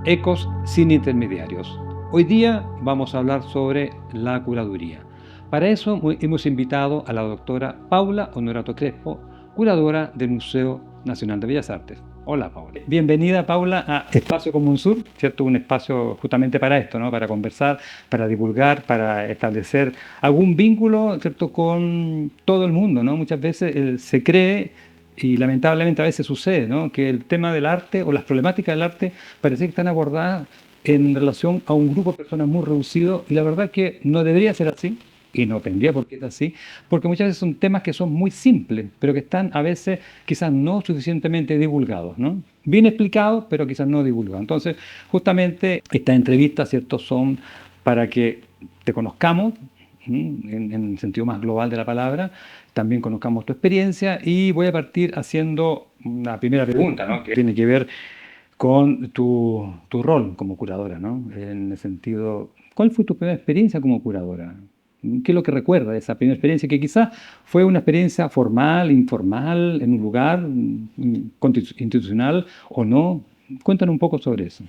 Ecos sin intermediarios. Hoy día vamos a hablar sobre la curaduría. Para eso hemos invitado a la doctora Paula Honorato Crespo, curadora del Museo Nacional de Bellas Artes. Hola, Paula. Bienvenida, Paula, a Espacio Común Sur, ¿cierto? Un espacio justamente para esto, ¿no? Para conversar, para divulgar, para establecer algún vínculo, ¿cierto? Con todo el mundo, ¿no? Muchas veces se cree, y lamentablemente a veces sucede, ¿no? Que el tema del arte o las problemáticas del arte parece que están abordadas en relación a un grupo de personas muy reducido, y la verdad que no debería ser así, y no tendría por qué ser así, porque muchas veces son temas que son muy simples, pero que están a veces quizás no suficientemente divulgados, ¿no? Bien explicados, pero quizás no divulgados. Entonces, justamente estas entrevistas, ¿cierto?, son para que te conozcamos, en el sentido más global de la palabra, también conozcamos tu experiencia, y voy a partir haciendo una primera pregunta, ¿no? Que tiene que ver con tu rol como curadora, ¿no? En el sentido, ¿cuál fue tu primera experiencia como curadora? ¿Qué es lo que recuerda de esa primera experiencia? Que quizás fue una experiencia formal, informal, en un lugar institucional o no. Cuéntanos un poco sobre eso.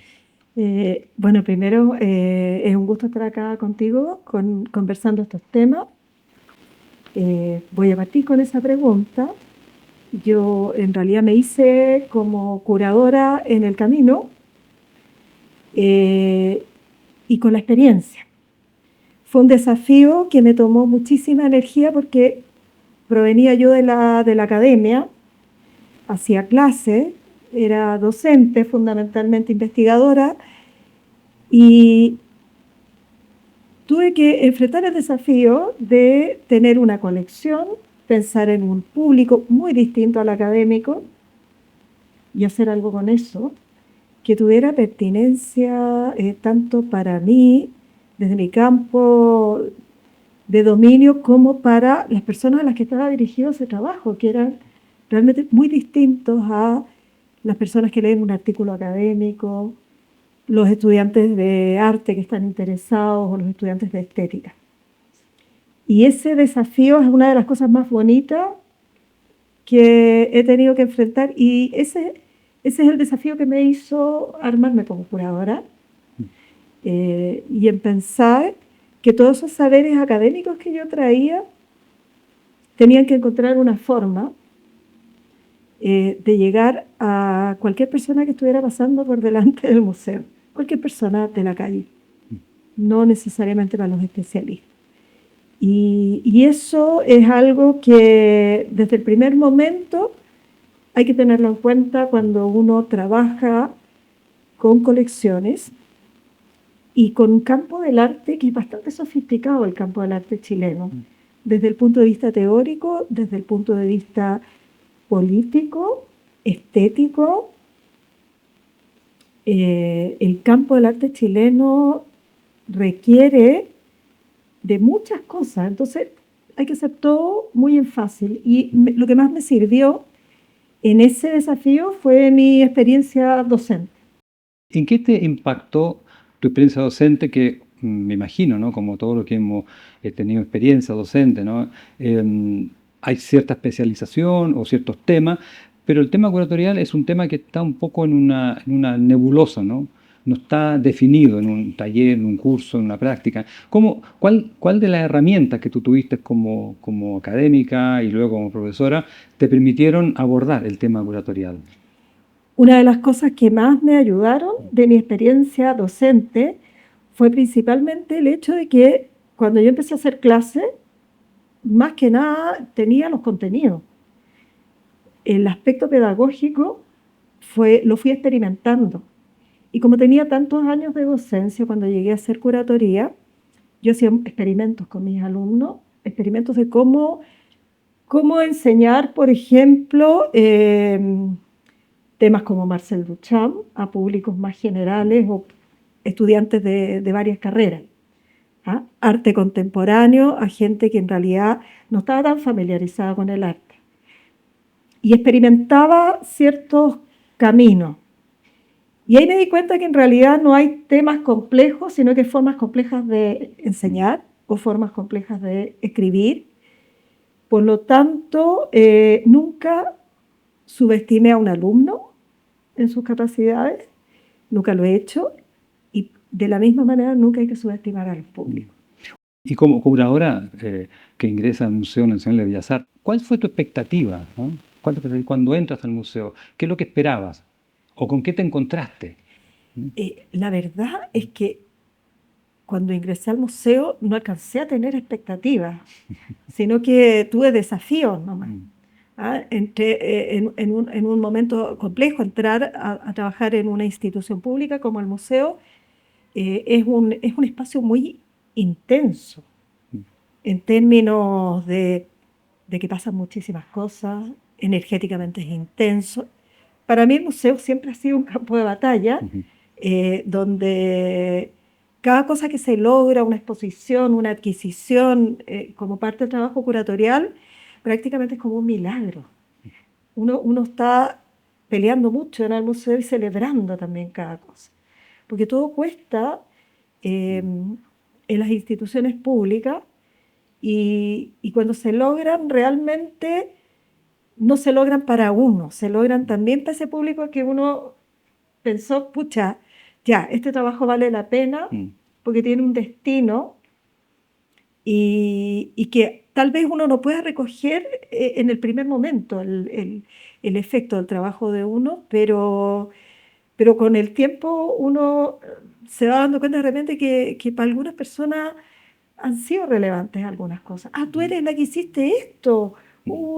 Bueno, primero es un gusto estar acá contigo conversando estos temas. Voy a partir con esa pregunta. Yo en realidad me hice como curadora en el camino eh, y con la experiencia. Fue un desafío que me tomó muchísima energía porque provenía yo de la academia, hacía clases, era docente, fundamentalmente investigadora, y tuve que enfrentar el desafío de tener una colección, pensar en un público muy distinto al académico y hacer algo con eso que tuviera pertinencia tanto para mí, desde mi campo de dominio, como para las personas a las que estaba dirigido ese trabajo, que eran realmente muy distintos a las personas que leen un artículo académico, los estudiantes de arte que están interesados o los estudiantes de estética. Y ese desafío es una de las cosas más bonitas que he tenido que enfrentar, y ese es el desafío que me hizo armarme como curadora y en pensar que todos esos saberes académicos que yo traía tenían que encontrar una forma de llegar a cualquier persona que estuviera pasando por delante del museo, cualquier persona de la calle, no necesariamente para los especialistas. Y eso es algo que desde el primer momento hay que tenerlo en cuenta cuando uno trabaja con colecciones y con un campo del arte que es bastante sofisticado, el campo del arte chileno, desde el punto de vista teórico, desde el punto de vista político, estético. El campo del arte chileno requiere de muchas cosas, entonces hay que hacer todo muy en fácil. Y lo que más me sirvió en ese desafío fue mi experiencia docente. ¿En qué te impactó tu experiencia docente? Que me imagino, ¿no? Como todo lo que hemos tenido experiencia docente, ¿no? Hay cierta especialización o ciertos temas, pero el tema curatorial es un tema que está un poco en una nebulosa, ¿no? No está definido en un taller, en un curso, en una práctica. ¿Cuál de las herramientas que tú tuviste como académica y luego como profesora te permitieron abordar el tema curatorial? Una de las cosas que más me ayudaron de mi experiencia docente fue principalmente el hecho de que cuando yo empecé a hacer clases, más que nada tenía los contenidos. El aspecto pedagógico lo fui experimentando. Y como tenía tantos años de docencia, cuando llegué a hacer curatoría, yo hacía experimentos con mis alumnos, experimentos de cómo enseñar, por ejemplo, temas como Marcel Duchamp a públicos más generales o estudiantes de varias carreras. ¿Ah? Arte contemporáneo a gente que en realidad no estaba tan familiarizada con el arte. Y experimentaba ciertos caminos. Y ahí me di cuenta que en realidad no hay temas complejos, sino que hay formas complejas de enseñar o formas complejas de escribir. Por lo tanto, nunca subestimé a un alumno en sus capacidades, nunca lo he hecho, y de la misma manera nunca hay que subestimar al público. Y como curadora que ingresa al Museo Nacional de Bellas Artes, ¿cuál fue tu expectativa, ¿no? Cuando entras al museo? ¿Qué es lo que esperabas? ¿O con qué te encontraste? La verdad es que cuando ingresé al museo no alcancé a tener expectativas, sino que tuve desafíos nomás. Entré en un momento complejo. Entrar a trabajar en una institución pública como el museo es un espacio muy intenso en términos de que pasan muchísimas cosas, energéticamente es intenso. Para mí el museo siempre ha sido un campo de batalla, donde cada cosa que se logra, una exposición, una adquisición, como parte del trabajo curatorial, prácticamente es como un milagro. Uno está peleando mucho en el museo y celebrando también cada cosa. Porque todo cuesta en las instituciones públicas, y cuando se logran realmente no se logran para uno, se logran también para ese público que uno pensó, pucha, ya, este trabajo vale la pena porque tiene un destino y que tal vez uno no pueda recoger en el primer momento el efecto del trabajo de uno, pero con el tiempo uno se va dando cuenta de repente que para algunas personas han sido relevantes algunas cosas. Ah, tú eres la que hiciste esto.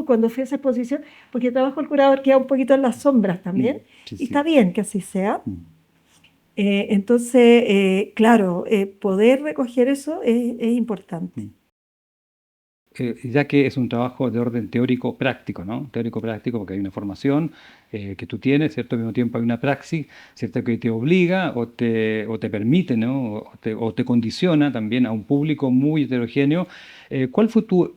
Cuando fui a esa exposición, porque el trabajo del curador queda un poquito en las sombras también, Sí, y sí. está bien que así sea. Entonces, claro, poder recoger eso es importante. Ya que es un trabajo de orden teórico-práctico, ¿no? Teórico-práctico porque hay una formación que tú tienes, ¿cierto? Al mismo tiempo hay una praxis, ¿cierto? Que te obliga o te permite, ¿no? O te condiciona también a un público muy heterogéneo. ¿Cuál fue tu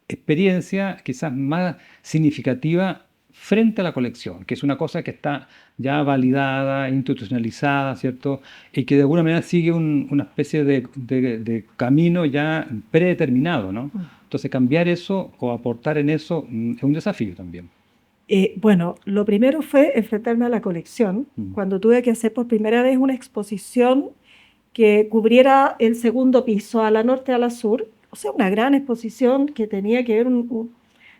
experiencia quizás más significativa frente a la colección? Que es una cosa que está ya validada, institucionalizada, ¿cierto? Y que de alguna manera sigue una especie de camino ya predeterminado, ¿no? Entonces cambiar eso o aportar en eso es un desafío también. Bueno, lo primero fue enfrentarme a la colección, cuando tuve que hacer por primera vez una exposición que cubriera el segundo piso, a la norte y a la sur. O sea, una gran exposición que tenía que ver con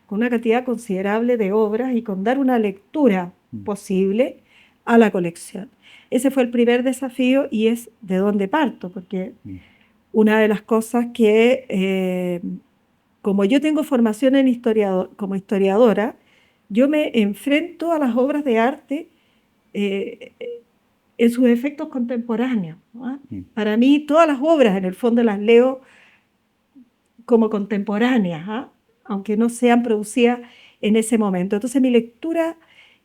una cantidad considerable de obras y con dar una lectura posible a la colección. Ese fue el primer desafío y es de dónde parto, porque una de las cosas que, como yo tengo formación como historiadora, yo me enfrento a las obras de arte en sus efectos contemporáneos, ¿no? Para mí todas las obras en el fondo las leo como contemporáneas, aunque no sean producidas en ese momento. Entonces mi lectura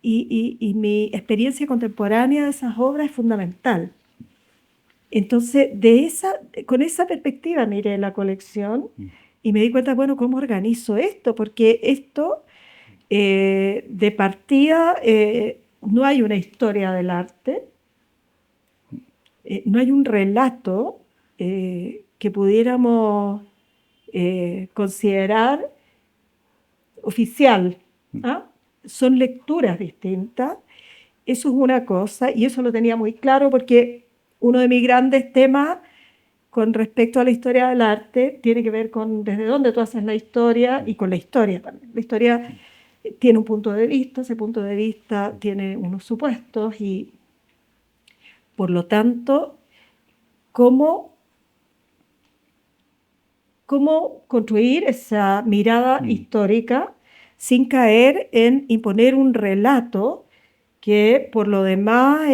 y mi experiencia contemporánea de esas obras es fundamental. Entonces con esa perspectiva miré la colección y me di cuenta, bueno, ¿cómo organizo esto? Porque esto, de partida, no hay una historia del arte, no hay un relato que pudiéramos considerar oficial. Son lecturas distintas. Eso es una cosa, y eso lo tenía muy claro porque uno de mis grandes temas con respecto a la historia del arte tiene que ver con desde dónde tú haces la historia y con la historia también. La historia tiene un punto de vista, ese punto de vista tiene unos supuestos y, por lo tanto, cómo construir esa mirada histórica sin caer en imponer un relato que, por lo demás,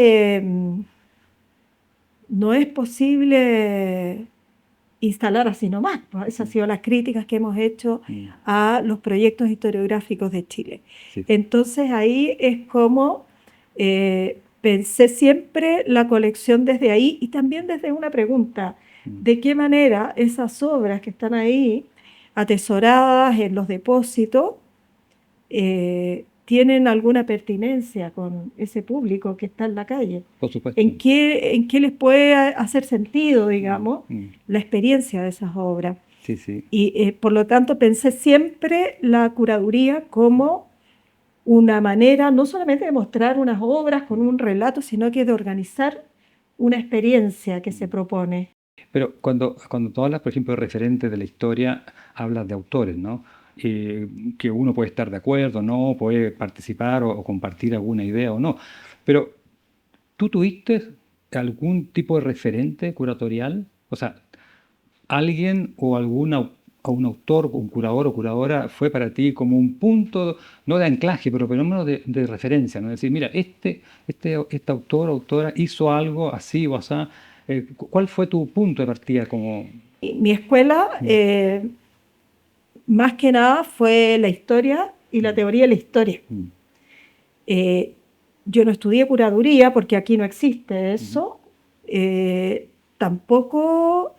no es posible instalar así nomás. Esas han sido las críticas que hemos hecho a los proyectos historiográficos de Chile. Sí. Entonces ahí es como pensé siempre la colección desde ahí y también desde una pregunta: ¿de qué manera esas obras que están ahí atesoradas en los depósitos tienen alguna pertinencia con ese público que está en la calle? Por supuesto. ¿En qué les puede hacer sentido, digamos, la experiencia de esas obras? Sí, sí. Y por lo tanto pensé siempre la curaduría como una manera no solamente de mostrar unas obras con un relato, sino que de organizar una experiencia que se propone. Pero cuando tú hablas, por ejemplo, de referentes de la historia, hablas de autores, ¿no? Que uno puede estar de acuerdo, no, puede participar o compartir alguna idea o no. Pero, ¿tú tuviste algún tipo de referente curatorial? O sea, alguien o un autor, un curador o curadora fue para ti como un punto, no de anclaje, pero por lo menos de referencia, ¿no? Decir, mira, este autor o autora hizo algo así o así. ¿Cuál fue tu punto de partida como... Y mi escuela, más que nada, fue la historia y la teoría de la historia. Eh, yo no estudié curaduría porque aquí no existe eso. Tampoco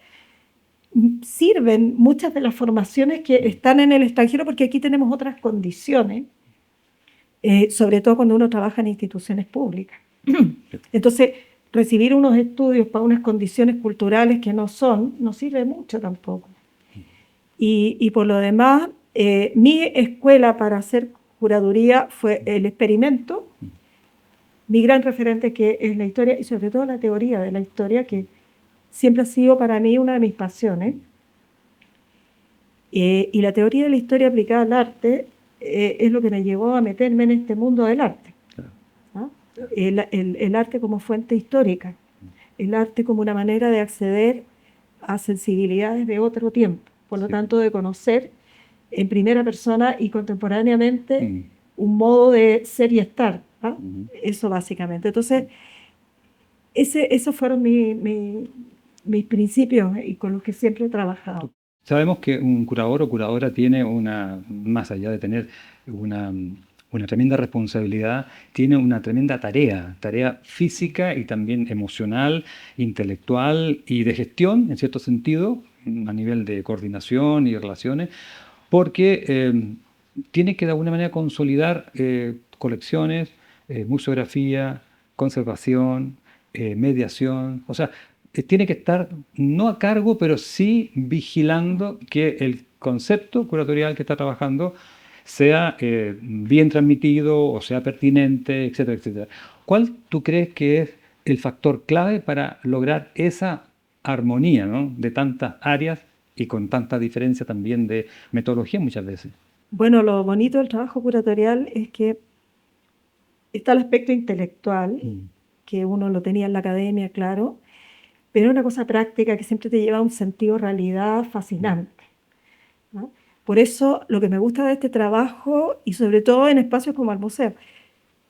sirven muchas de las formaciones que están en el extranjero porque aquí tenemos otras condiciones, sobre todo cuando uno trabaja en instituciones públicas. Entonces, recibir unos estudios para unas condiciones culturales que no son, no sirve mucho tampoco. Y por lo demás, mi escuela para hacer curaduría fue el experimento, mi gran referente que es la historia y sobre todo la teoría de la historia, que siempre ha sido para mí una de mis pasiones. Y la teoría de la historia aplicada al arte es lo que me llevó a meterme en este mundo del arte. ¿Ah? El arte como fuente histórica, el arte como una manera de acceder a sensibilidades de otro tiempo, por lo tanto de conocer en primera persona y contemporáneamente un modo de ser y estar. ¿Ah? Eso básicamente. Entonces, esos fueron mis principios y con los que siempre he trabajado. Sabemos que un curador o curadora tiene más allá de tener una tremenda responsabilidad, tiene una tremenda tarea física y también emocional, intelectual y de gestión, en cierto sentido, a nivel de coordinación y relaciones, porque tiene que de alguna manera consolidar colecciones, museografía, conservación, mediación, o sea, tiene que estar no a cargo, pero sí vigilando que el concepto curatorial que está trabajando sea bien transmitido o sea pertinente, etcétera, etcétera. ¿Cuál tú crees que es el factor clave para lograr esa armonía, ¿no? De tantas áreas y con tanta diferencia también de metodología muchas veces? Bueno, lo bonito del trabajo curatorial es que está el aspecto intelectual, que uno lo tenía en la academia, claro, pero es una cosa práctica que siempre te lleva a un sentido de realidad fascinante, ¿no? Por eso lo que me gusta de este trabajo, y sobre todo en espacios como el museo,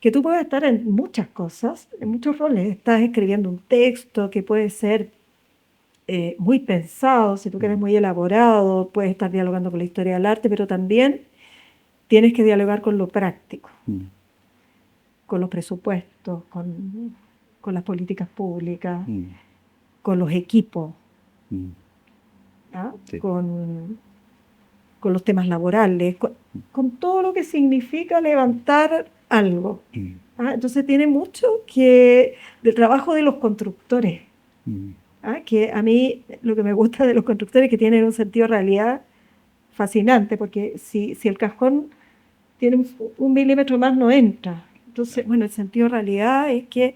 que tú puedes estar en muchas cosas, en muchos roles. Estás escribiendo un texto que puede ser muy pensado, si tú quieres muy elaborado, puedes estar dialogando con la historia del arte, pero también tienes que dialogar con lo práctico, con los presupuestos, con las políticas públicas, con los equipos, ¿ah? Sí. Con los temas laborales, con todo lo que significa levantar algo. ¿Ah? Entonces tiene mucho del trabajo de los constructores. ¿Ah? Que a mí lo que me gusta de los constructores es que tienen un sentido de realidad fascinante, porque si el cajón tiene un milímetro más no entra. Entonces, bueno, el sentido de realidad es que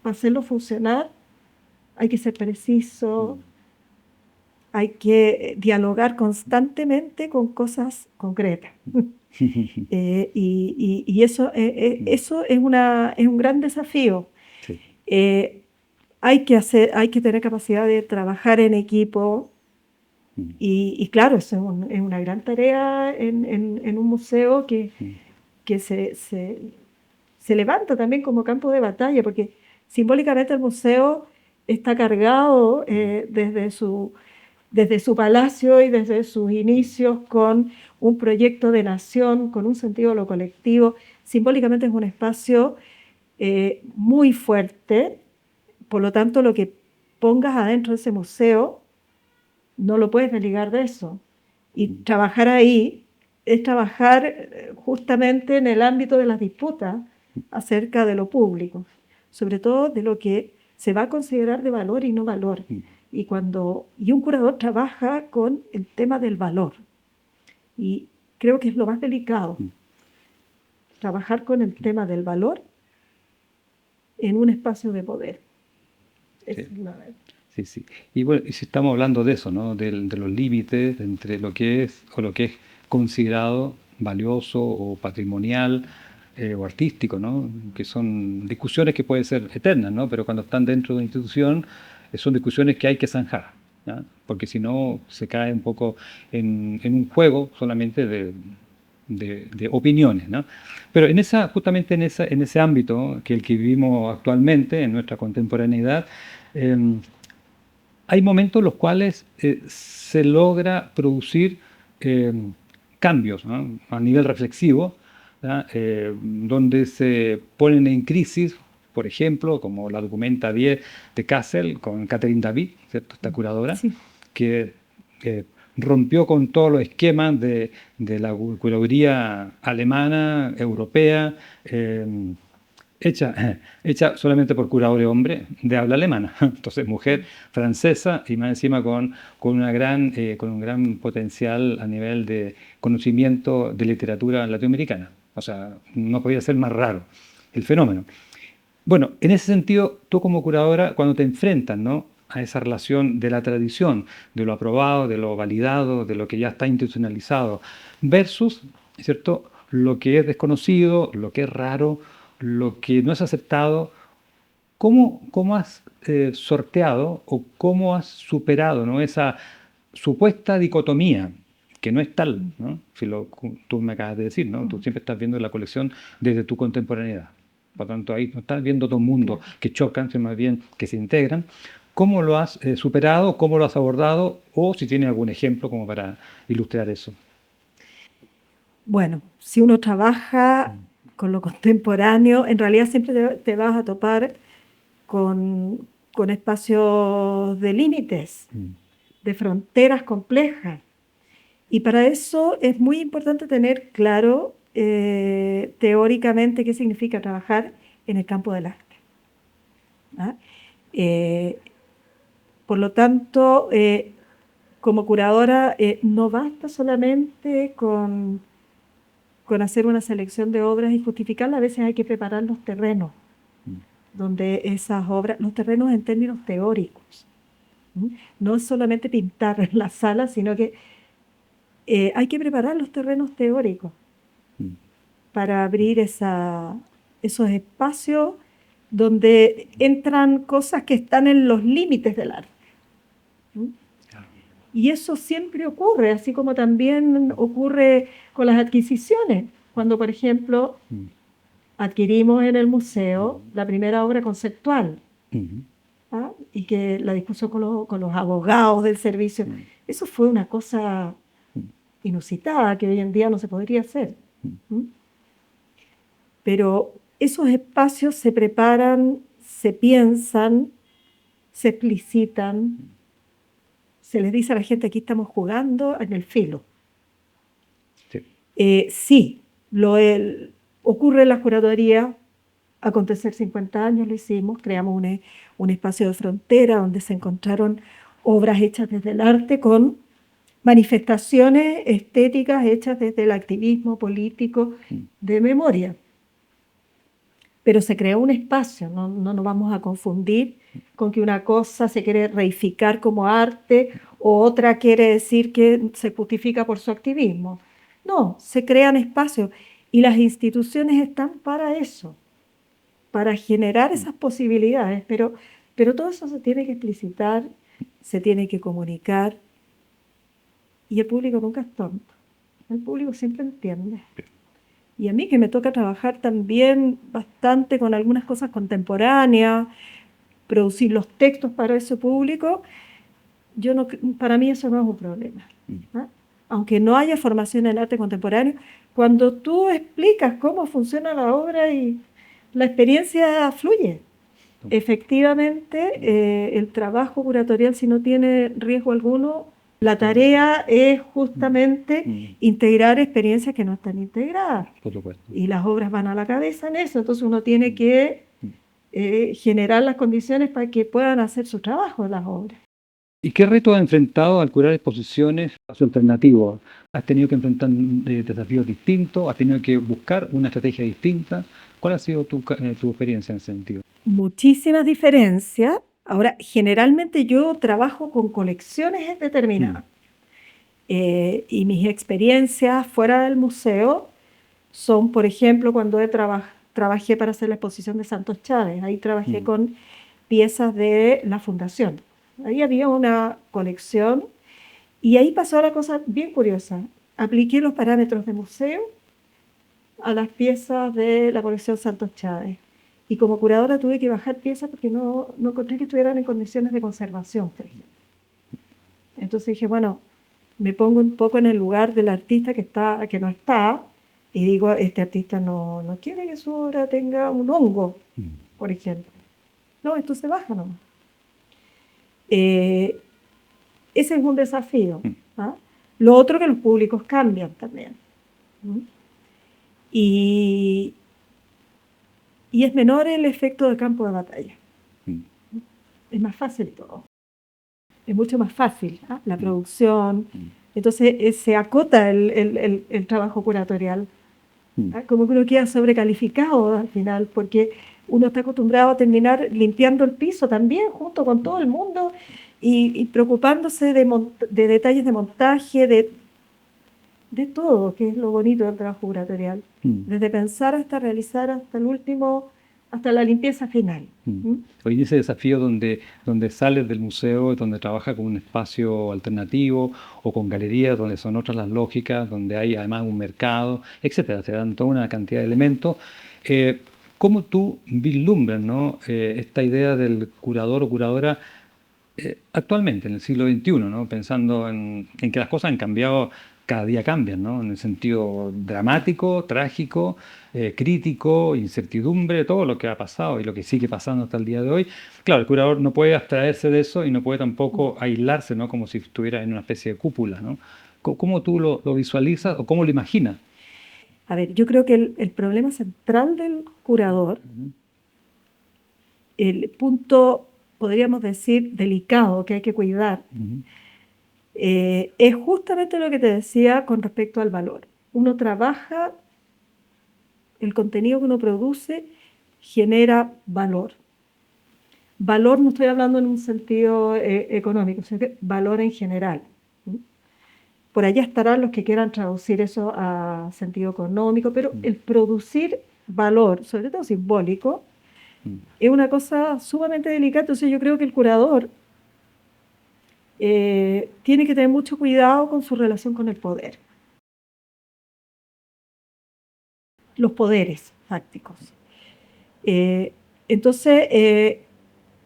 para hacerlo funcionar hay que ser preciso, hay que dialogar constantemente con cosas concretas. Y eso es un gran desafío. Sí. Hay que tener capacidad de trabajar en equipo. Y claro, eso es una gran tarea en un museo que se levanta también como campo de batalla, porque simbólicamente el museo está cargado desde su palacio y desde sus inicios con un proyecto de nación, con un sentido de lo colectivo. Simbólicamente es un espacio muy fuerte, por lo tanto lo que pongas adentro de ese museo no lo puedes desligar de eso. Y trabajar ahí es trabajar justamente en el ámbito de las disputas acerca de lo público, sobre todo de lo que se va a considerar de valor y no valor. Y un curador trabaja con el tema del valor. Y creo que es lo más delicado. trabajar con el tema del valor en un espacio de poder. Sí. Esa es la- Sí, sí. Y bueno, y si estamos hablando de eso, ¿no? De los límites entre lo que es o lo que es considerado valioso o patrimonial o artístico, ¿no? Que son discusiones que pueden ser eternas, ¿no? Pero cuando están dentro de una institución, son discusiones que hay que zanjar, ¿ya? Porque si no, se cae un poco en un juego solamente de opiniones, ¿no? Pero justamente en ese ámbito que el que vivimos actualmente, en nuestra contemporaneidad, em, hay momentos en los cuales se logra producir eh, cambios, ¿no? A nivel reflexivo, ¿ya? Donde se ponen en crisis, por ejemplo, como la documenta 10 de Kassel con Catherine David, ¿cierto? Esta curadora, Sí. que eh, rompió con todos los esquemas de la curaduría alemana, europea, hecha solamente por curadores hombres de habla alemana. Entonces, mujer francesa y más encima con un gran potencial a nivel de conocimiento de literatura latinoamericana. O sea, no podía ser más raro el fenómeno. Bueno, en ese sentido, tú como curadora, cuando te enfrentas, ¿no? A esa relación de la tradición, de lo aprobado, de lo validado, de lo que ya está institucionalizado, versus, ¿cierto?, lo que es desconocido, lo que es raro, lo que no es aceptado, ¿cómo has sorteado o cómo has superado, ¿no? Esa supuesta dicotomía, que no es tal, ¿no? Si tú me acabas de decir, ¿no? Tú siempre estás viendo la colección desde tu contemporaneidad. Por lo tanto, ahí no estás viendo todo un mundo Claro. que chocan, sino más bien que se integran. ¿Cómo lo has superado? ¿Cómo lo has abordado? O si tienes algún ejemplo como para ilustrar eso. Bueno, si uno trabaja con lo contemporáneo, en realidad siempre te vas a topar con espacios de límites, Mm. de fronteras complejas. Y para eso es muy importante tener claro teóricamente qué significa trabajar en el campo del arte. ¿Ah? Eh, por lo tanto, como curadora, no basta solamente con hacer una selección de obras y justificarla, a veces hay que preparar los terrenos, donde esas obras, los terrenos en términos teóricos, ¿m? No es solamente pintar la sala, sino que hay que preparar los terrenos teóricos Mm. para abrir esos espacios donde entran cosas que están en los límites del arte. ¿M? Claro. Y eso siempre ocurre, así como también ocurre con las adquisiciones. Cuando, por ejemplo, Mm. adquirimos en el museo la primera obra conceptual, Ujú. ¿ah? Y que la discusión con los abogados del servicio, Mm. eso fue una cosa Mm. inusitada que hoy en día no se podría hacer. Mm. ¿M? Pero esos espacios se preparan, se piensan, se explicitan, se les dice a la gente aquí estamos jugando en el filo. Sí. Sí, ocurre en la curaduría, acontecer 50 años lo hicimos, creamos un espacio de frontera donde se encontraron obras hechas desde el arte con manifestaciones estéticas hechas desde el activismo político Mm. de memoria. Pero se creó un espacio, no nos vamos a confundir con que una cosa se quiere reificar como arte o otra quiere decir que se justifica por su activismo. No, se crean espacios y las instituciones están para eso, para generar esas posibilidades, pero todo eso se tiene que explicitar, se tiene que comunicar y el público nunca es tonto, el público siempre entiende. Y a mí que me toca trabajar también bastante con algunas cosas contemporáneas, producir los textos para ese público, para mí eso no es un problema. ¿Ah? Aunque no haya formación en arte contemporáneo, cuando tú explicas cómo funciona la obra y la experiencia fluye. Efectivamente, el trabajo curatorial, si no tiene riesgo alguno, la tarea es justamente integrar experiencias que no están integradas. Por supuesto. Y las obras van a la cabeza en eso, entonces uno tiene que generar las condiciones para que puedan hacer su trabajo las obras. ¿Y qué reto has enfrentado al curar exposiciones alternativos? ¿Has tenido que enfrentar desafíos distintos? ¿Has tenido que buscar una estrategia distinta? ¿Cuál ha sido tu experiencia en ese sentido? Muchísimas diferencias. Ahora, generalmente yo trabajo con colecciones Mm, determinadas. Y mis experiencias fuera del museo son, por ejemplo, cuando trabajé para hacer la exposición de Santos Chávez. Ahí trabajé mm, con piezas de la fundación. Ahí había una colección y ahí pasó una cosa bien curiosa. Apliqué los parámetros de museo a las piezas de la colección Santos Chávez. Y como curadora tuve que bajar piezas porque no encontré que estuvieran en condiciones de conservación, por ejemplo. Entonces dije, bueno, me pongo un poco en el lugar del artista que no está, y digo, este artista no quiere que su obra tenga un hongo, mm, por ejemplo. No, esto se baja nomás. Eh, Ese es un desafío. mm, ¿Ah? Lo otro que los públicos cambian también. ¿Mm? Y, y es menor el efecto de campo de batalla. mm, Es más fácil todo. Es mucho más fácil, ¿ah? La mm, producción. mm, Entonces se acota el trabajo curatorial. mm. ¿Ah? Como que uno queda sobrecalificado al final, porque uno está acostumbrado a terminar limpiando el piso también, junto con todo el mundo, y preocupándose de detalles de montaje, de todo, que es lo bonito del trabajo curatorial. Mm. Desde pensar hasta realizar, hasta el último, hasta la limpieza final. Mm. ¿Mm? Hoy ese desafío donde sales del museo, donde trabajas con un espacio alternativo o con galerías donde son otras las lógicas, donde hay además un mercado, etcétera, se dan toda una cantidad de elementos. Eh, ¿Cómo tú vislumbras, ¿no? Esta idea del curador o curadora actualmente, en el siglo XXI, ¿no? Pensando en que las cosas han cambiado, cada día cambian, ¿no? En el sentido dramático, trágico, crítico, incertidumbre, todo lo que ha pasado y lo que sigue pasando hasta el día de hoy. Claro, el curador no puede abstraerse de eso y no puede tampoco aislarse, ¿no? Como si estuviera en una especie de cúpula, ¿no? ¿Cómo tú lo visualizas o cómo lo imaginas? A ver, yo creo que el problema central del curador, Ujú, el punto, podríamos decir, delicado que hay que cuidar, ujú, es justamente lo que te decía con respecto al valor. Uno trabaja, el contenido que uno produce genera valor. Valor no estoy hablando en un sentido económico, sino que valor en general. ¿Mm? Por allá estarán los que quieran traducir eso a sentido económico, pero mm, el producir valor, sobre todo simbólico, mm, es una cosa sumamente delicada. Entonces yo creo que el curador tiene que tener mucho cuidado con su relación con el poder, los poderes fácticos. Eh, entonces,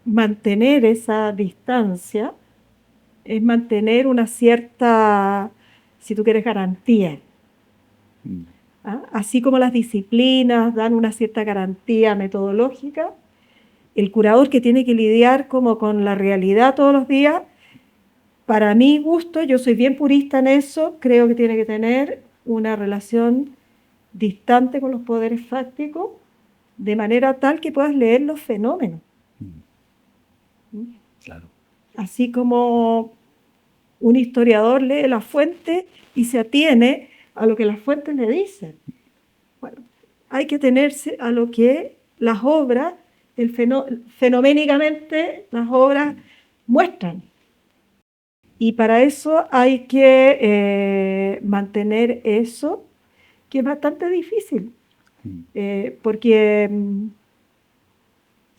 mantener esa distancia es mantener una cierta, si tú quieres, garantía. mm, ¿Ah? Así como las disciplinas dan una cierta garantía metodológica, el curador que tiene que lidiar como con la realidad todos los días, para mi gusto, yo soy bien purista en eso, creo que tiene que tener una relación distante con los poderes fácticos, de manera tal que puedas leer los fenómenos. mm, ¿Mm? claro. Así como un historiador lee la fuente y se atiene a lo que las fuentes le dicen. Bueno, hay que tenerse a lo que las obras, fenoménicamente las obras muestran. Y para eso hay que mantener eso, que es bastante difícil, Mm, porque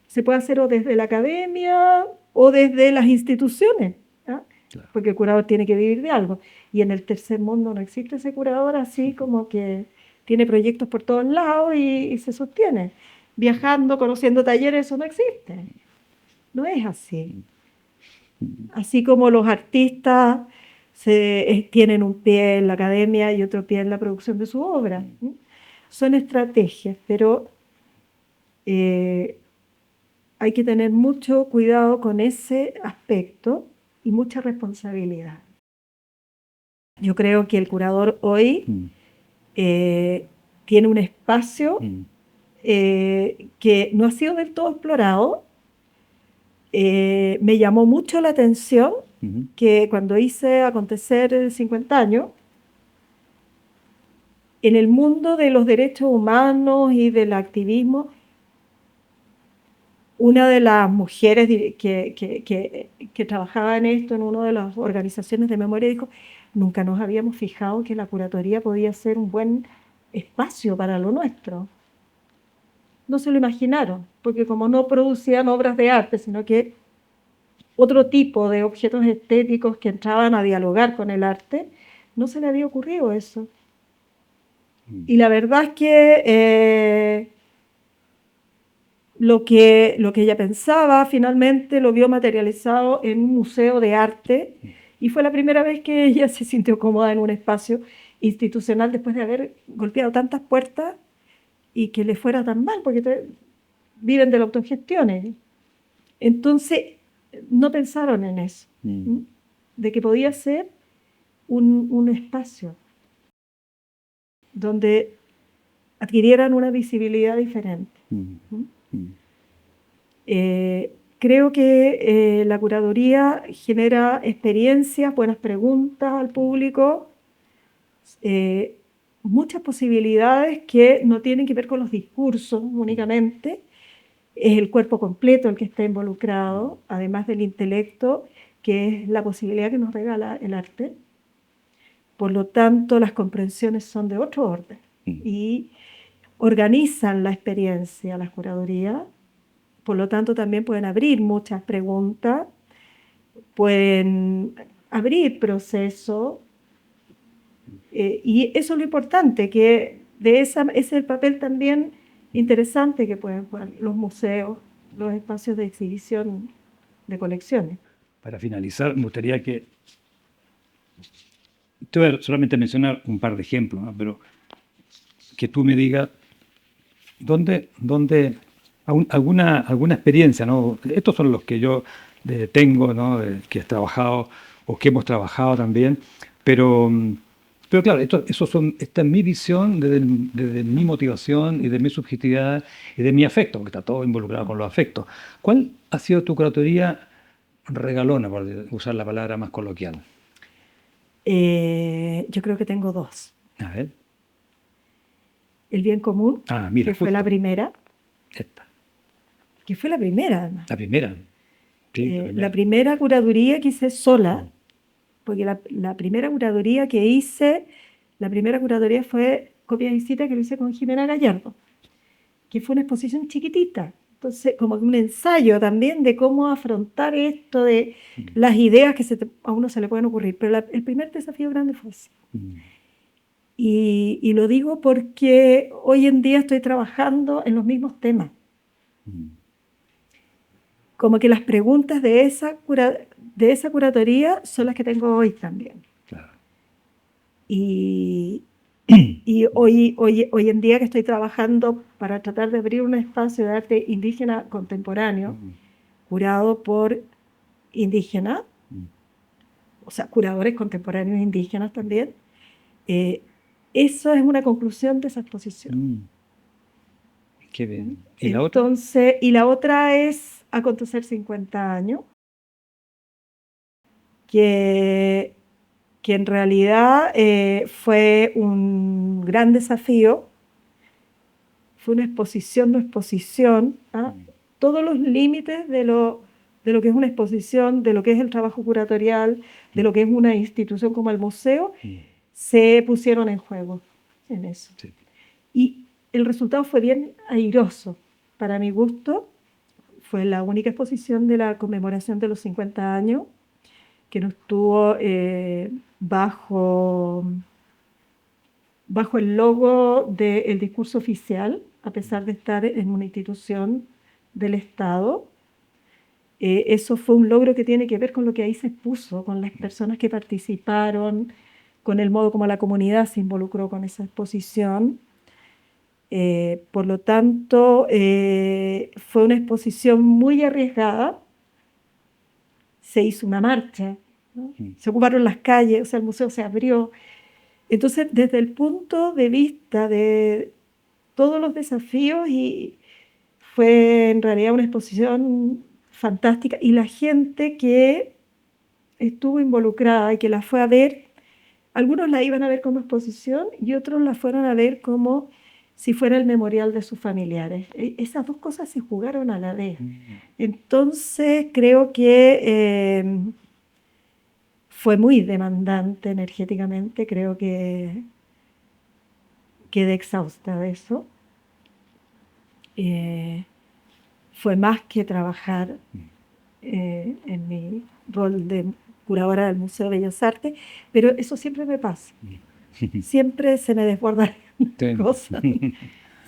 se puede hacer o desde la academia o desde las instituciones, ¿ah? claro. Porque el curador tiene que vivir de algo. Y en el tercer mundo no existe ese curador así como que tiene proyectos por todos lados y se sostiene. Viajando, conociendo talleres, eso no existe. No es así. Mm, Así como los artistas tienen un pie en la academia y otro pie en la producción de su obra. ¿Sí? Son estrategias, pero eh, hay que tener mucho cuidado con ese aspecto y mucha responsabilidad. Yo creo que el curador hoy mm, eh, tiene un espacio mm, que no ha sido del todo explorado. Me llamó mucho la atención que cuando hice acontecer 50 años, en el mundo de los derechos humanos y del activismo, una de las mujeres que trabajaba en esto, en una de las organizaciones de memoria, dijo, nunca nos habíamos fijado que la curatoría podía ser un buen espacio para lo nuestro. No se lo imaginaron, porque como no producían obras de arte, sino que otro tipo de objetos estéticos que entraban a dialogar con el arte, no se le había ocurrido eso. Y la verdad es que lo que ella pensaba finalmente lo vio materializado en un museo de arte y fue la primera vez que ella se sintió cómoda en un espacio institucional después de haber golpeado tantas puertas y que le fuera tan mal, porque viven de la autogestión. Entonces, no pensaron en eso, de que podía ser un espacio donde adquirieran una visibilidad diferente. Creo que la curaduría genera experiencias, buenas preguntas al público, muchas posibilidades que no tienen que ver con los discursos únicamente. Es el cuerpo completo el que está involucrado, además del intelecto, que es la posibilidad que nos regala el arte. Por lo tanto, las comprensiones son de otro orden y organizan la experiencia, las curadurías. Por lo tanto, también pueden abrir muchas preguntas, pueden abrir procesos, y eso es lo importante, que ese es el papel también interesante que pueden jugar los museos, los espacios de exhibición de colecciones. Para finalizar, me gustaría que... Te voy a solamente mencionar un par de ejemplos, ¿no? Pero que tú me digas dónde alguna experiencia, ¿no? Estos son los que yo tengo, ¿no? Que he trabajado o que hemos trabajado también, pero claro, esta es mi visión desde mi motivación y de mi subjetividad y de mi afecto, porque está todo involucrado con los afectos. ¿Cuál ha sido tu curatoría regalona, por usar la palabra más coloquial? Yo creo que tengo dos. A ver. El bien común, Mira, que fue la primera. Esta. Que fue la primera, además. La primera. Sí, la primera curaduría que hice sola, porque la primera curaduría que hice, la primera curaduría fue Copia y Visita, que lo hice con Jimena Gallardo, que fue una exposición chiquitita. Entonces, como un ensayo también de cómo afrontar esto de las ideas que a uno se le pueden ocurrir. Pero el primer desafío grande fue ese. Y lo digo porque hoy en día estoy trabajando en los mismos temas. Como que las preguntas de esa curatoría son las que tengo hoy también. Claro. Y hoy en día que estoy trabajando para tratar de abrir un espacio de arte indígena contemporáneo, curado por indígenas, o sea, curadores contemporáneos indígenas también, eso es una conclusión de esa exposición. Qué bien. ¿Y la otra? Entonces, y la otra es Acontecer 50 años, que en realidad fue un gran desafío. Fue una exposición, no exposición, todos los límites de lo que es una exposición, de lo que es el trabajo curatorial, de lo que es una institución como el museo, se pusieron en juego en eso. Sí. Y el resultado fue bien airoso. Para mi gusto, fue la única exposición de la conmemoración de los 50 años que no estuvo bajo el logo del discurso oficial, a pesar de estar en una institución del Estado. Eso fue un logro que tiene que ver con lo que ahí se expuso, con las personas que participaron, con el modo como la comunidad se involucró con esa exposición. Por lo tanto, fue una exposición muy arriesgada. Se hizo una marcha, ¿no? Se ocuparon las calles, o sea, el museo se abrió. Entonces, desde el punto de vista de todos los desafíos, y fue en realidad una exposición fantástica, y la gente que estuvo involucrada y que la fue a ver. Algunos la iban a ver como exposición y otros la fueron a ver como si fuera el memorial de sus familiares. Esas dos cosas se jugaron a la vez. Entonces creo que fue muy demandante energéticamente, creo que quedé exhausta de eso. Fue más que trabajar en mi rol de curadora del Museo de Bellas Artes, pero eso siempre me pasa. Siempre se me desbordan cosas.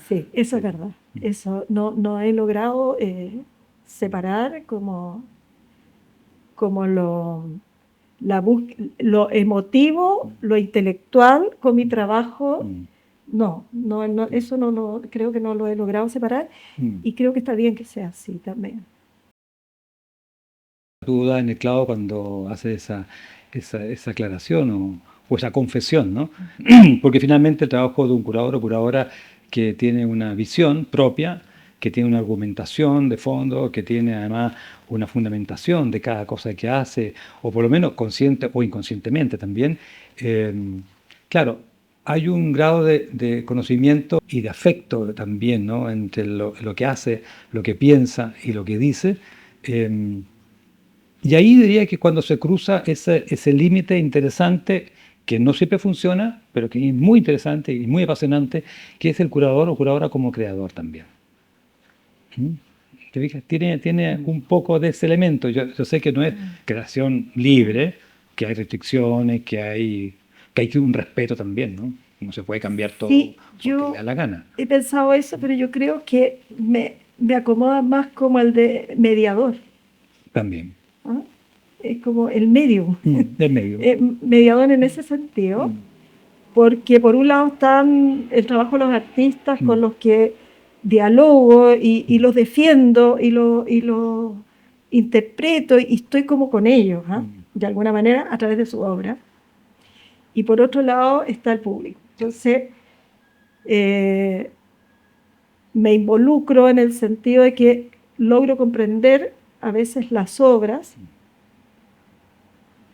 Sí, eso es verdad. Eso no he logrado separar como lo emotivo, lo intelectual con mi trabajo. No, eso creo que no lo he logrado separar y creo que está bien que sea así también. Tú das en el clavo cuando haces esa aclaración o esa confesión, ¿no? Porque finalmente el trabajo de un curador o curadora que tiene una visión propia, que tiene una argumentación de fondo, que tiene además una fundamentación de cada cosa que hace, o por lo menos consciente o inconscientemente también, claro, hay un grado de conocimiento y de afecto también, ¿no? Entre lo que hace, lo que piensa y lo que dice. Y ahí diría que cuando se cruza ese límite interesante, que no siempre funciona, pero que es muy interesante y muy apasionante, que es el curador o curadora como creador también. ¿Mm? ¿Te fijas? Tiene un poco de ese elemento. Yo sé que no es creación libre, que hay restricciones, que hay un respeto también, ¿no? No se puede cambiar todo Sí, porque le da la gana. he pensado eso, pero yo creo que me acomoda más como el de mediador. También. ¿Ah? Es como el medium. Del medio. Mediador en ese sentido, porque por un lado están el trabajo de los artistas con los que dialogo y los defiendo y los interpreto y estoy como con ellos, de alguna manera, a través de su obra. Y por otro lado está el público. Entonces, me involucro en el sentido de que logro comprender a veces las obras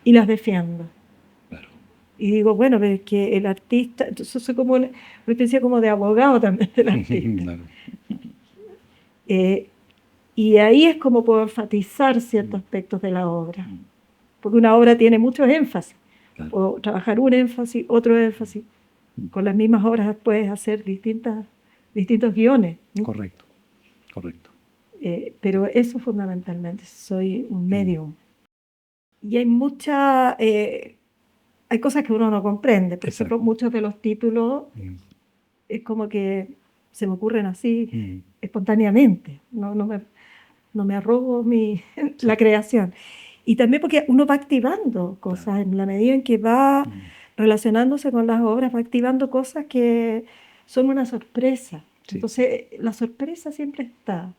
y las defiendo. Claro. Y digo, bueno, pero es que el artista, entonces soy como una especie como de abogado también del artista. Claro. Y ahí es como puedo enfatizar ciertos aspectos de la obra, porque una obra tiene muchos énfasis. Claro. Puedo trabajar un énfasis, otro énfasis. Con las mismas obras puedes hacer distintos guiones. Correcto, correcto. Pero eso fundamentalmente, soy un medium. Y hay hay cosas que uno no comprende. Por ejemplo, muchos de los títulos es como que se me ocurren así espontáneamente. No me arrogo la creación. Y también porque uno va activando cosas en la medida en que va relacionándose con las obras, va activando cosas que son una sorpresa. Sí. Entonces, la sorpresa siempre está.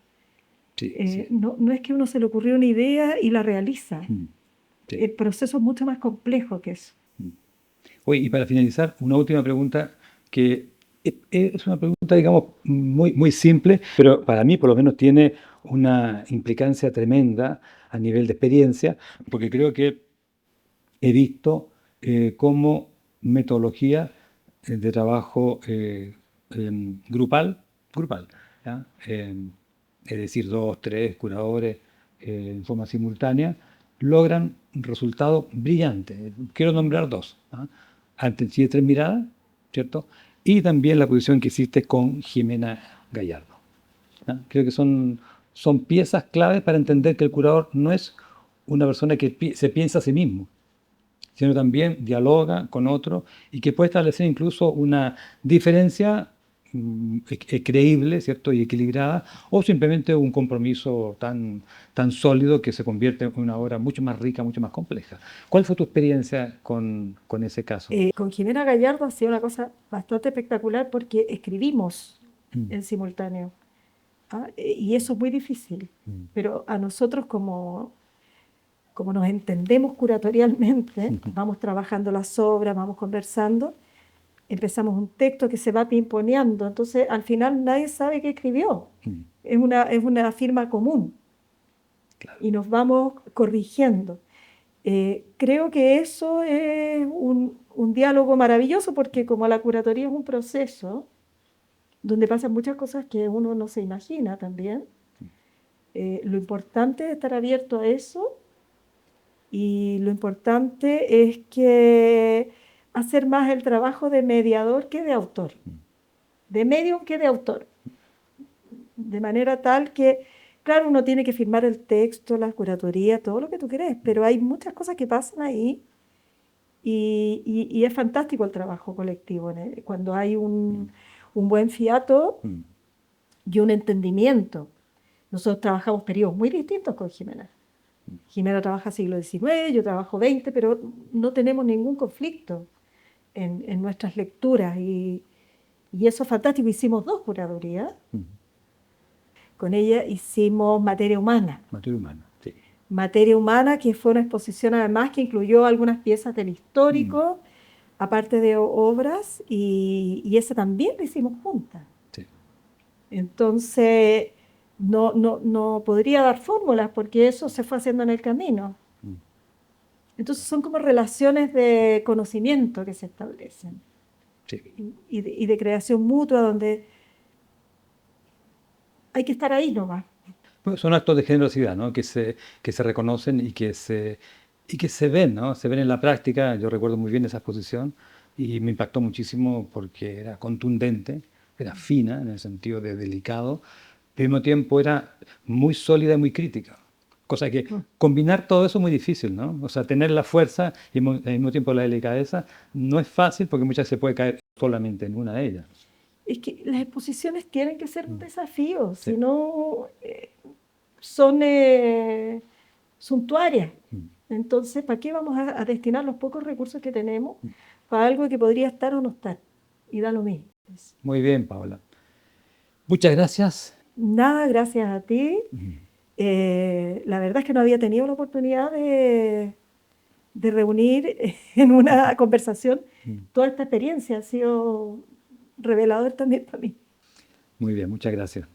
Sí, sí. No es que uno se le ocurrió una idea y la realiza. Sí. El proceso es mucho más complejo que eso. Oye, y para finalizar, una última pregunta que es una pregunta, digamos, muy, muy simple, pero para mí por lo menos tiene una implicancia tremenda a nivel de experiencia, porque creo que he visto cómo metodología de trabajo grupal, ¿ya? Es decir, 2, 3 curadores en forma simultánea, logran resultados brillantes. Quiero nombrar dos. Ante Chile Tres Miradas, ¿cierto? Y también la posición que hiciste con Jimena Gallardo. Creo que son piezas claves para entender que el curador no es una persona que se piensa a sí mismo, sino también dialoga con otro y que puede establecer incluso una diferencia creíble, ¿cierto? Y equilibrada, o simplemente un compromiso tan sólido que se convierte en una obra mucho más rica, mucho más compleja. ¿Cuál fue tu experiencia con ese caso? Con Jimena Gallardo ha sido una cosa bastante espectacular porque escribimos en simultáneo. Y eso es muy difícil, pero a nosotros como nos entendemos curatorialmente, vamos trabajando las obras, vamos conversando, empezamos un texto que se va pimponeando, entonces al final nadie sabe qué escribió. Es una firma común. Claro. Y nos vamos corrigiendo. Creo que eso es un diálogo maravilloso porque como la curatoría es un proceso donde pasan muchas cosas que uno no se imagina también, lo importante es estar abierto a eso y lo importante es que hacer más el trabajo de mediador que de autor, de medium que de autor, de manera tal que, claro, uno tiene que firmar el texto, la curatoría, todo lo que tú crees, pero hay muchas cosas que pasan ahí y es fantástico el trabajo colectivo, cuando hay un buen fiato y un entendimiento. Nosotros trabajamos periodos muy distintos con Jimena. Jimena trabaja siglo XIX, yo trabajo XX, pero no tenemos ningún conflicto en nuestras lecturas y eso es fantástico. Hicimos 2 curadurías. Con ella hicimos Materia Humana. Materia humana, sí. Materia Humana, que fue una exposición además que incluyó algunas piezas del histórico, aparte de obras, y esa también la hicimos juntas. Sí. Entonces, no podría dar fórmulas porque eso se fue haciendo en el camino. Entonces son como relaciones de conocimiento que se establecen. Sí. Y de creación mutua donde hay que estar ahí nomás. Pues son actos de generosidad, ¿no? Que se reconocen y que se ven, ¿no? Se ven en la práctica. Yo recuerdo muy bien esa exposición y me impactó muchísimo porque era contundente, era fina en el sentido de delicado, pero al mismo tiempo era muy sólida y muy crítica. Cosa que combinar todo eso es muy difícil, ¿no? O sea, tener la fuerza y al mismo tiempo la delicadeza no es fácil porque muchas veces se puede caer solamente en una de ellas. Es que las exposiciones tienen que ser un desafío, Sí. si no son suntuarias. Entonces, ¿para qué vamos a destinar los pocos recursos que tenemos para algo que podría estar o no estar? Y da lo mismo. Muy bien, Paula. Muchas gracias. Nada, gracias a ti. La verdad es que no había tenido la oportunidad de reunir en una conversación toda esta experiencia. Ha sido revelador también para mí. Muy bien, muchas gracias.